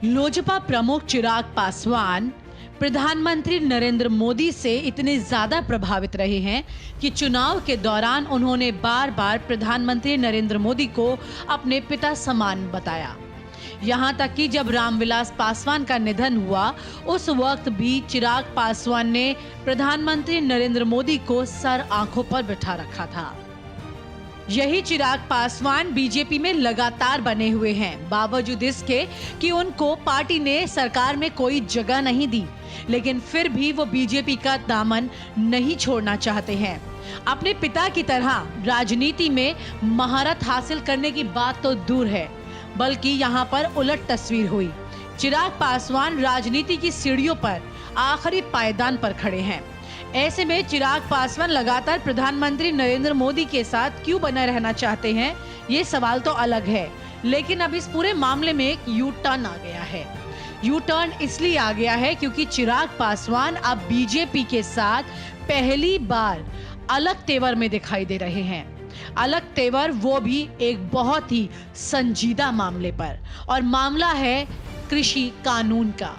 लोजपा प्रमुख चिराग पासवान प्रधानमंत्री नरेंद्र मोदी से इतने ज्यादा प्रभावित रहे हैं कि चुनाव के दौरान उन्होंने बार बार प्रधानमंत्री नरेंद्र मोदी को अपने पिता समान बताया। यहां तक कि जब रामविलास पासवान का निधन हुआ उस वक्त भी चिराग पासवान ने प्रधानमंत्री नरेंद्र मोदी को सर आंखों पर बिठा रखा था। यही चिराग पासवान बीजेपी में लगातार बने हुए हैं, बावजूद इसके कि उनको पार्टी ने सरकार में कोई जगह नहीं दी, लेकिन फिर भी वो बीजेपी का दामन नहीं छोड़ना चाहते हैं। अपने पिता की तरह राजनीति में महारत हासिल करने की बात तो दूर है, बल्कि यहाँ पर उलट तस्वीर हुई। चिराग पासवान राजनीति की सीढ़ियों पर आखिरी पायदान पर खड़े हैं। ऐसे में चिराग पासवान लगातार प्रधानमंत्री नरेंद्र मोदी के साथ क्यों बने रहना चाहते हैं, ये सवाल तो अलग है। लेकिन अब इस पूरे मामले में एक यू टर्न आ गया है। यू टर्न इसलिए आ गया है क्योंकि चिराग पासवान अब बीजेपी के साथ पहली बार अलग तेवर में दिखाई दे रहे हैं। अलग तेवर वो भी एक बहुत ही संजीदा मामले पर, और मामला है कृषि कानून का।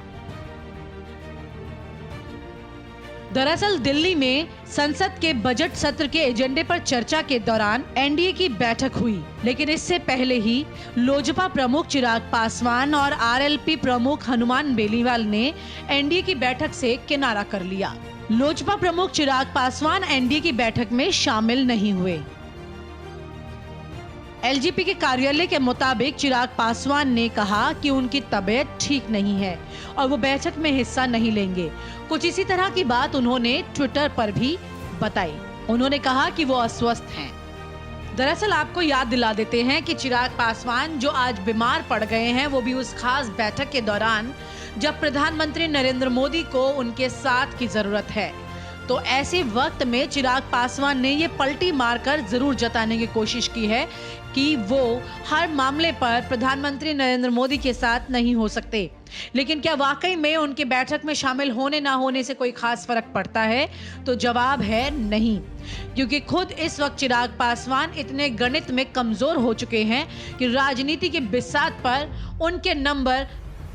दरअसल दिल्ली में संसद के बजट सत्र के एजेंडे पर चर्चा के दौरान एनडीए की बैठक हुई, लेकिन इससे पहले ही लोजपा प्रमुख चिराग पासवान और आरएलपी प्रमुख हनुमान बेनीवाल ने एनडीए की बैठक से किनारा कर लिया। लोजपा प्रमुख चिराग पासवान एनडीए की बैठक में शामिल नहीं हुए। एलजीपी के कार्यालय के मुताबिक चिराग पासवान ने कहा कि उनकी तबीयत ठीक नहीं है और वो बैठक में हिस्सा नहीं लेंगे। कुछ इसी तरह की बात उन्होंने ट्विटर पर भी बताई। उन्होंने कहा कि वो अस्वस्थ हैं। दरअसल आपको याद दिला देते हैं कि चिराग पासवान जो आज बीमार पड़ गए हैं, वो भी उस खास बैठक के दौरान जब प्रधानमंत्री नरेंद्र मोदी को उनके साथ की जरूरत है। तो ऐसे वक्त में चिराग पासवान ने ये पलटी मारकर जरूर जताने की कोशिश की है कि वो हर मामले पर प्रधानमंत्री नरेंद्र मोदी के साथ नहीं हो सकते। लेकिन क्या वाकई में उनके बैठक में शामिल होने ना होने से कोई खास फर्क पड़ता है? तो जवाब है नहीं, क्योंकि खुद इस वक्त चिराग पासवान इतने गणित में कमजोर हो चुके हैं कि राजनीति की बिसात पर उनके नंबर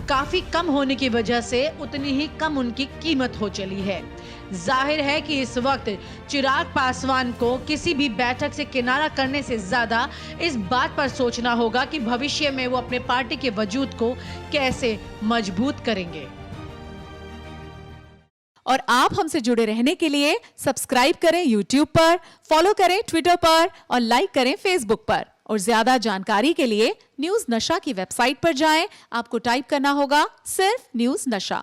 काफी कम होने की वजह से उतनी ही कम उनकी कीमत हो चली है। जाहिर है कि इस वक्त चिराग पासवान को किसी भी बैठक से किनारा करने से ज्यादा इस बात पर सोचना होगा कि भविष्य में वो अपने पार्टी के वजूद को कैसे मजबूत करेंगे। और आप हमसे जुड़े रहने के लिए सब्सक्राइब करें YouTube पर, फॉलो करें ट्विटर पर और लाइक करें Facebook पर। और ज्यादा जानकारी के लिए न्यूज नशा की वेबसाइट पर जाएं। आपको टाइप करना होगा सिर्फ न्यूज नशा।